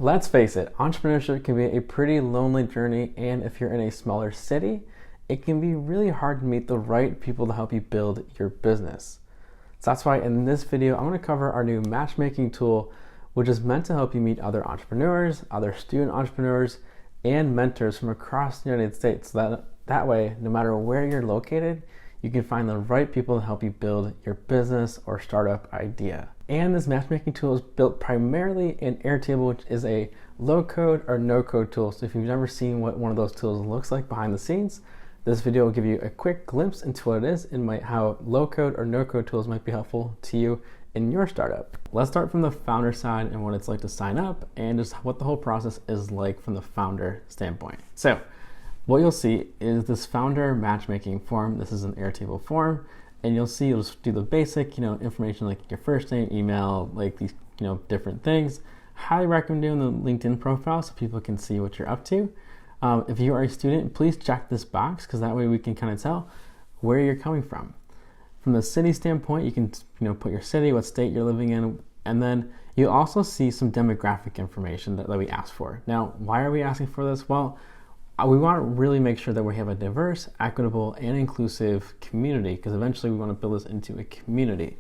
Let's face it, entrepreneurship can be a pretty lonely journey, and if you're in a smaller city, it can be really hard to meet the right people to help you build your business. So that's why in this video, I'm going to cover our new matchmaking tool, which is meant to help you meet other entrepreneurs, other student entrepreneurs, and mentors from across the United States. So that way, no matter where you're located, you can find the right people to help you build your business or startup idea. And this matchmaking tool is built primarily in Airtable, which is a low-code or no-code tool. So if you've never seen what one of those tools looks like behind the scenes, this video will give you a quick glimpse into what it is and how low-code or no-code tools might be helpful to you in your startup. Let's start from the founder side and what it's like to sign up and just what the whole process is like from the founder standpoint. So what you'll see is this founder matchmaking form. This is an Airtable form. And you'll see, you'll just do the basic, information like your first name, email, like these, different things. Highly recommend doing the LinkedIn profile so people can see what you're up to. If you are a student, please check this box because that way we can kind of tell where you're coming from. From the city standpoint, you can, put your city, what state you're living in, and then you'll also see some demographic information that we ask for. Now, why are we asking for this? Well, we want to really make sure that we have a diverse, equitable, and inclusive community because eventually we want to build this into a community.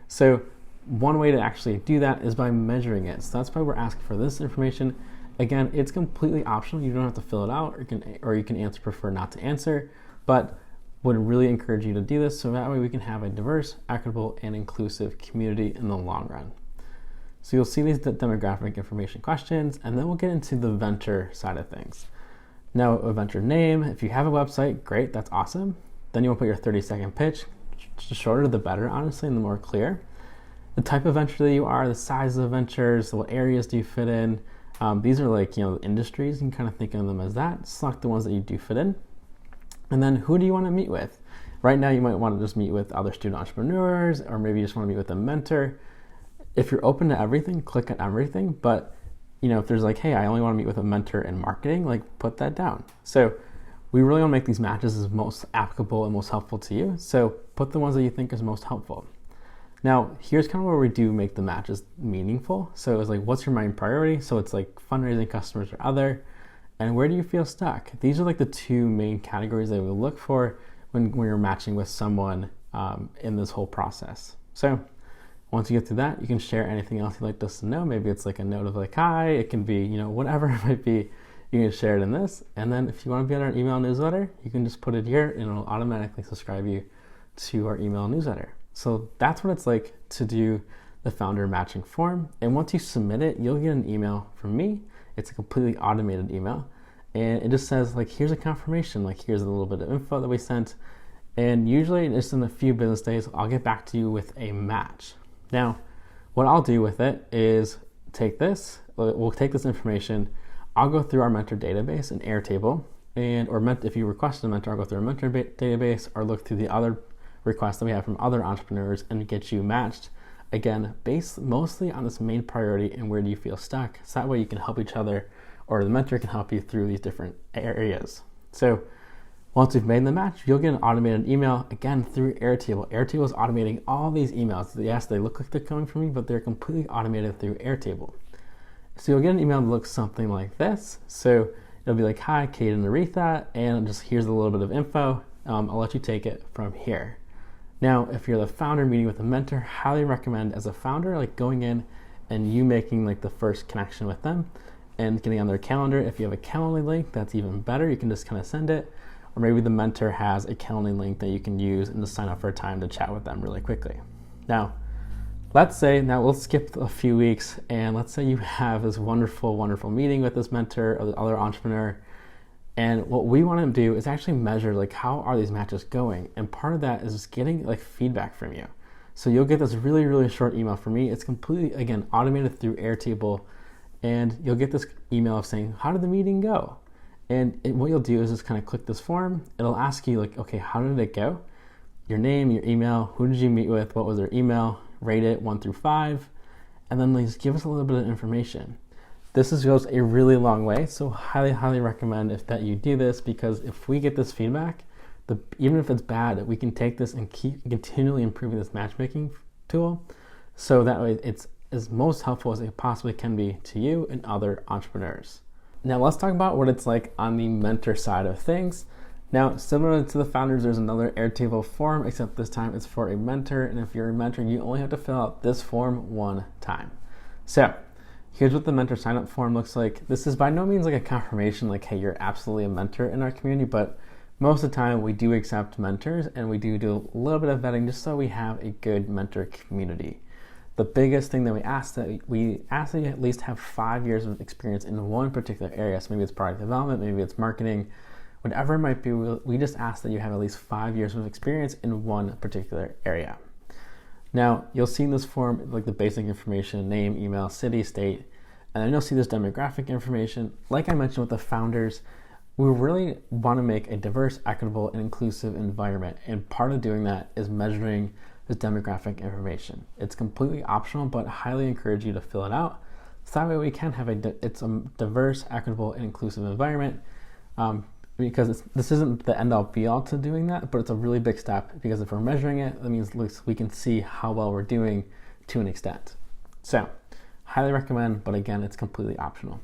So one way to actually do that is by measuring it. So that's why we're asking for this information. Again, it's completely optional. You don't have to fill it out, or you can prefer not to answer, but would really encourage you to do this so that way we can have a diverse, equitable, and inclusive community in the long run. So you'll see these demographic information questions, and then we'll get into the venture side of things. Now, a venture name, if you have a website, great, that's awesome. Then you want to put your 30-second pitch. The shorter, the better, honestly, and the more clear. The type of venture that you are, the size of the ventures, what areas do you fit in. These are like, the industries. You can kind of think of them as that. Select the ones that you do fit in. And then who do you want to meet with? Right now, you might want to just meet with other student entrepreneurs, or maybe you just want to meet with a mentor. If you're open to everything, click on everything. But if there's like, hey, I only want to meet with a mentor in marketing, put that down. So we really want to make these matches as most applicable and most helpful to you. So put the ones that you think is most helpful. Now, here's kind of where we do make the matches meaningful. So it's like, what's your main priority? So it's like fundraising, customers, or other. And where do you feel stuck? These are like the two main categories that we look for when you're matching with someone in this whole process. So once you get through that, you can share anything else you'd like us to know. Maybe it's like a note of like, hi, it can be, whatever it might be, you can share it in this. And then if you want to be on our email newsletter, you can just put it here and it'll automatically subscribe you to our email newsletter. So that's what it's like to do the founder matching form. And once you submit it, you'll get an email from me. It's a completely automated email. And it just says here's a confirmation, here's a little bit of info that we sent. And usually just in a few business days, I'll get back to you with a match. Now, what I'll do with it is we'll take this information, I'll go through our mentor database in Airtable, if you request a mentor, I'll go through our mentor database or look through the other requests that we have from other entrepreneurs and get you matched, again, based mostly on this main priority and where do you feel stuck. So that way you can help each other or the mentor can help you through these different areas. So once we've made the match, you'll get an automated email, again, through Airtable. Airtable is automating all these emails. Yes, they look like they're coming from me, but they're completely automated through Airtable. So you'll get an email that looks something like this. So it'll be like, hi, Kate and Aretha, and just here's a little bit of info. I'll let you take it from here. Now, if you're the founder meeting with a mentor, highly recommend as a founder, going in and you making the first connection with them and getting on their calendar. If you have a Calendly link, that's even better. You can just kind of send it. Or maybe the mentor has a Calendly link that you can use and just sign up for a time to chat with them really quickly. Now, we'll skip a few weeks and let's say you have this wonderful, wonderful meeting with this mentor or the other entrepreneur. And what we want to do is actually measure how are these matches going? And part of that is just getting feedback from you. So you'll get this really, really short email from me. It's completely, again, automated through Airtable. And you'll get this email of saying, how did the meeting go? And what you'll do is just kind of click this form. It'll ask you okay, how did it go? Your name, your email, who did you meet with? What was their email? Rate it 1 through 5. And then just give us a little bit of information. This goes a really long way. So highly, highly recommend that you do this because if we get this feedback, even if it's bad, we can take this and keep continually improving this matchmaking tool. So that way it's as most helpful as it possibly can be to you and other entrepreneurs. Now let's talk about what it's like on the mentor side of things. Now, similar to the founders, there's another Airtable form, except this time it's for a mentor. And if you're a mentor, you only have to fill out this form one time. So here's what the mentor sign up form looks like. This is by no means like a confirmation, like, hey, you're absolutely a mentor in our community, but most of the time we do accept mentors and we do a little bit of vetting just so we have a good mentor community. The biggest thing that we ask that you at least have 5 years of experience in one particular area. So maybe it's product development, maybe it's marketing, whatever it might be. We just ask that you have at least 5 years of experience in one particular area. Now, you'll see in this form like the basic information, name, email, city, state, and then you'll see this demographic information. Like I mentioned with the founders, we really want to make a diverse, equitable, and inclusive environment. And part of doing that is measuring this demographic information. It's completely optional, but I highly encourage you to fill it out. So that way we can have it's a diverse, equitable, and inclusive environment. Because this isn't the end-all be-all to doing that, but it's a really big step, because if we're measuring it, that means we can see how well we're doing to an extent. So, highly recommend, but again, it's completely optional.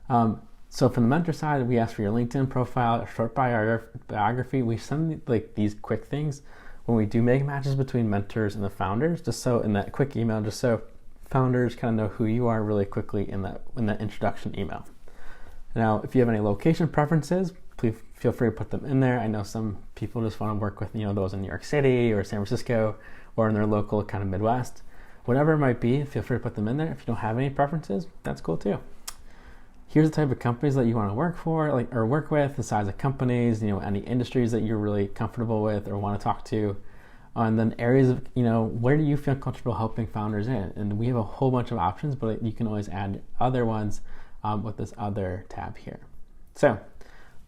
So from the mentor side, we ask for your LinkedIn profile, a short biography. We send like these quick things when we do make matches between mentors and the founders, just so in that quick email, just so founders kind of know who you are really quickly in that introduction email. Now, if you have any location preferences, please feel free to put them in there. I know some people just want to work with, those in New York City or San Francisco or in their local kind of Midwest. Whatever it might be, feel free to put them in there. If you don't have any preferences, that's cool too. Here's the type of companies that you want to work for, or work with, the size of companies, any industries that you're really comfortable with or want to talk to. And then areas of, where do you feel comfortable helping founders in? And we have a whole bunch of options, but you can always add other ones with this other tab here. So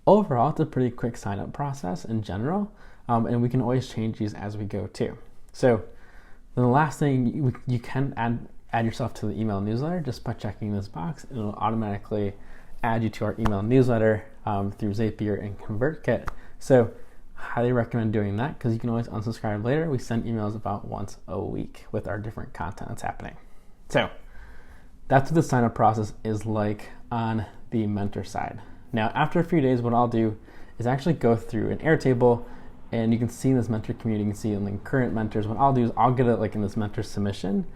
overall, it's a pretty quick sign-up process in general, and we can always change these as we go too. So then the last thing, you can add yourself to the email newsletter just by checking this box. It'll automatically add you to our email newsletter through Zapier and ConvertKit. So highly recommend doing that, because you can always unsubscribe later. We send emails about once a week with our different content that's happening. So that's what the sign-up process is like on the mentor side. Now, after a few days, what I'll do is actually go through an Airtable, and you can see in this mentor community, you can see in the current mentors. What I'll do is I'll get it like in this mentor submission,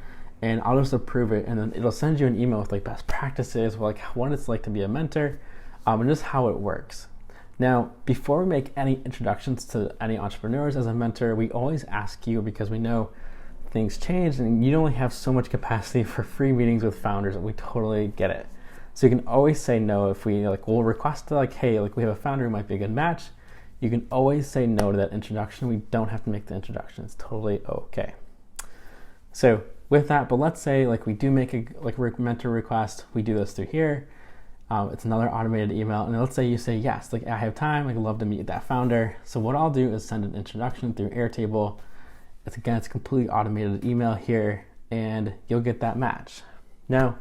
and I'll just approve it, and then it'll send you an email with like best practices, like what it's like to be a mentor, and just how it works. Now, before we make any introductions to any entrepreneurs as a mentor, we always ask you, because we know things change and you only have so much capacity for free meetings with founders, and we totally get it. So you can always say no if we'll request hey, we have a founder who might be a good match. You can always say no to that introduction. We don't have to make the introduction. It's totally okay. So with that, but let's say we do make a mentor request. We do this through here. It's another automated email, and let's say you say yes, I have time. I'd love to meet that founder. So what I'll do is send an introduction through Airtable. It's completely automated email here, and you'll get that match. Now,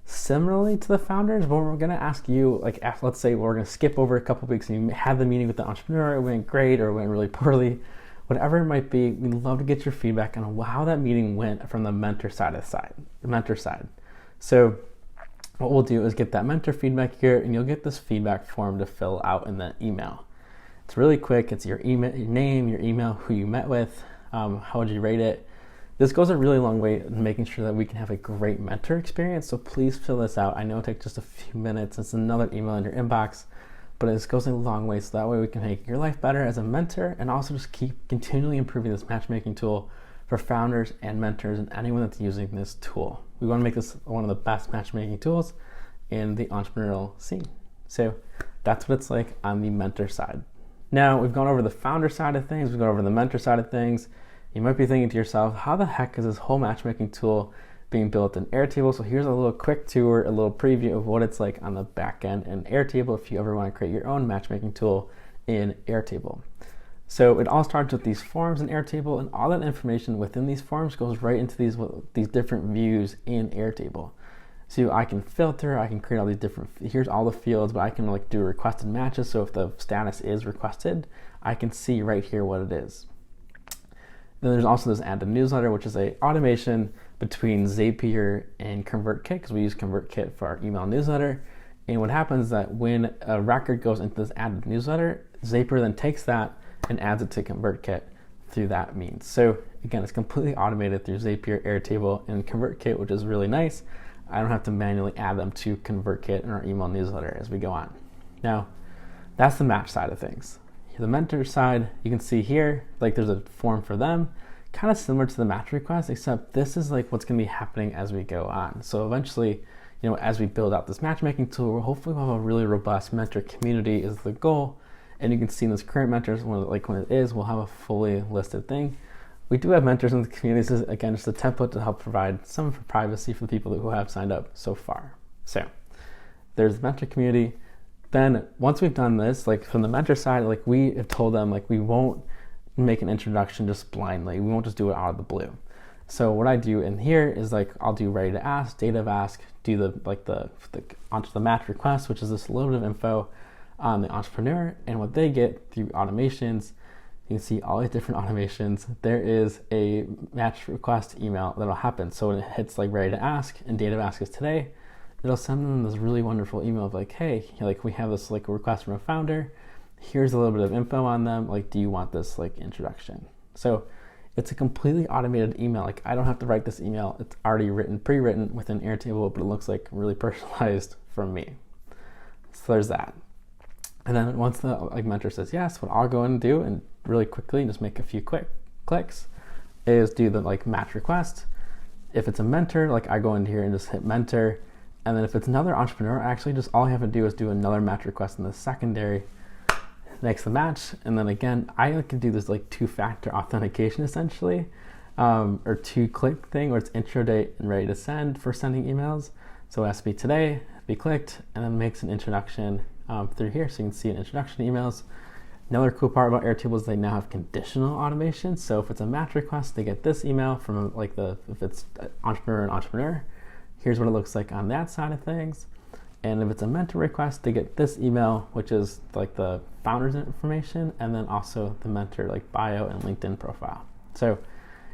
similarly to the founders, when we're going to ask you, let's say we're going to skip over a couple of weeks and you have the meeting with the entrepreneur, it went great or it went really poorly, whatever it might be, we'd love to get your feedback on how that meeting went from the mentor side. So what we'll do is get that mentor feedback here, and you'll get this feedback form to fill out in the email. It's really quick. It's your email, your name, your email, who you met with, how would you rate it. This goes a really long way in making sure that we can have a great mentor experience, so please fill this out. I know it takes just a few minutes. It's another email in your inbox, but this goes a long way, so that way we can make your life better as a mentor, and also just keep continually improving this matchmaking tool for founders and mentors and anyone that's using this tool. We want to make this one of the best matchmaking tools in the entrepreneurial scene. So that's what it's like on the mentor side. Now, we've gone over the founder side of things, we've gone over the mentor side of things. You might be thinking to yourself, how the heck is this whole matchmaking tool being built in Airtable? So here's a little quick tour, a little preview of what it's like on the back end in Airtable if you ever want to create your own matchmaking tool in Airtable. So it all starts with these forms in Airtable, and all that information within these forms goes right into these different views in Airtable. So I can filter, I can create all these different, here's all the fields, but I can do requested matches. So if the status is requested, I can see right here what it is. Then there's also this add to newsletter, which is a automation, between Zapier and ConvertKit, because we use ConvertKit for our email newsletter. And what happens is that when a record goes into this added newsletter, Zapier then takes that and adds it to ConvertKit through that means. So again, it's completely automated through Zapier, Airtable, and ConvertKit, which is really nice. I don't have to manually add them to ConvertKit in our email newsletter as we go on. Now, that's the match side of things. The mentor side, you can see here, like there's a form for them, kind of similar to the match request, except this is like what's going to be happening as we go on. So eventually, as we build out this matchmaking tool, hopefully we'll have a really robust mentor community is the goal. And you can see in this current mentors, when it is, we'll have a fully listed thing. We do have mentors in the community. This is, again, just a template to help provide some privacy for the people who have signed up so far. So there's the mentor community. Then once we've done this, like from the mentor side, like we have told them, like we won't make an introduction just blindly. We won't just do it out of the blue. So what I do in here is like I'll do ready to ask, date of ask, do the onto the match request, which is this little bit of info on the entrepreneur and what they get through automations. You can see all these different automations. There is a match request email that'll happen. So when it hits like ready to ask and date of ask is today, it'll send them this really wonderful email of like, hey, like we have this like a request from a founder. Here's a little bit of info on them. Like, do you want this like introduction? So it's a completely automated email. Like I don't have to write this email. It's already pre-written within Airtable, but it looks like really personalized from me. So there's that. And then once the mentor says yes, what I'll go in and do, and really quickly just make a few quick clicks, is do the like match request. If it's a mentor, like I go into here and just hit mentor. And then if it's another entrepreneur, actually just all I have to do is do another match request in the secondary, makes the match. And then again, I like to do this like two-factor authentication essentially, or two-click thing where it's intro date and ready to send for sending emails. So it has to be today, be clicked, and then makes an introduction through here. So you can see an introduction emails. Another cool part about Airtable is they now have conditional automation. So if it's a match request, they get this email from like if it's entrepreneur and entrepreneur, here's what it looks like on that side of things. And if it's a mentor request, they get this email, which is like the founder's information, and then also the mentor like bio and LinkedIn profile. So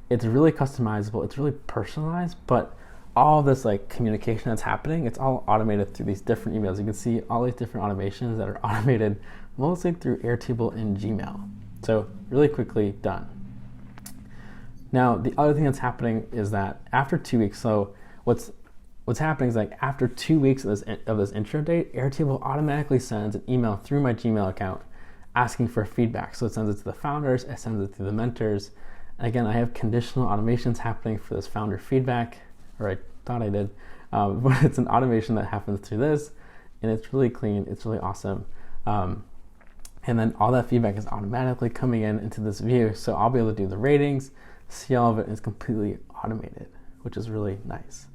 it's really customizable, it's really personalized, but all this like communication that's happening, it's all automated through these different emails. You can see all these different automations that are automated mostly through Airtable and Gmail. So really quickly done. Now, the other thing that's happening is that after 2 weeks, so what's happening is like after 2 weeks of this intro date, Airtable automatically sends an email through my Gmail account asking for feedback. So it sends it to the founders, it sends it to the mentors. And again, I have conditional automations happening for this founder feedback, or I thought I did, but it's an automation that happens through this, and it's really clean, it's really awesome. And then all that feedback is automatically coming into this view, so I'll be able to do the ratings, see all of it, and it's completely automated, which is really nice.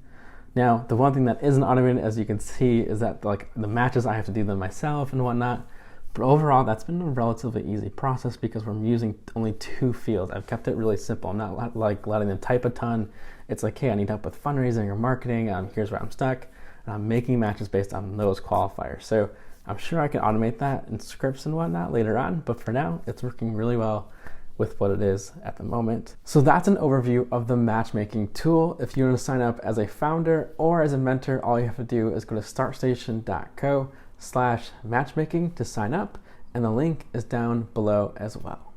Now, the one thing that isn't automated, as you can see, is that like the matches, I have to do them myself and whatnot. But overall, that's been a relatively easy process because we're using only 2 fields. I've kept it really simple. I'm not like letting them type a ton. It's like, hey, I need help with fundraising or marketing. Here's where I'm stuck. And I'm making matches based on those qualifiers. So I'm sure I can automate that in scripts and whatnot later on. But for now, it's working really well with what it is at the moment. So that's an overview of the matchmaking tool. If you want to sign up as a founder or as a mentor, all you have to do is go to startstation.co/matchmaking to sign up, and the link is down below as well.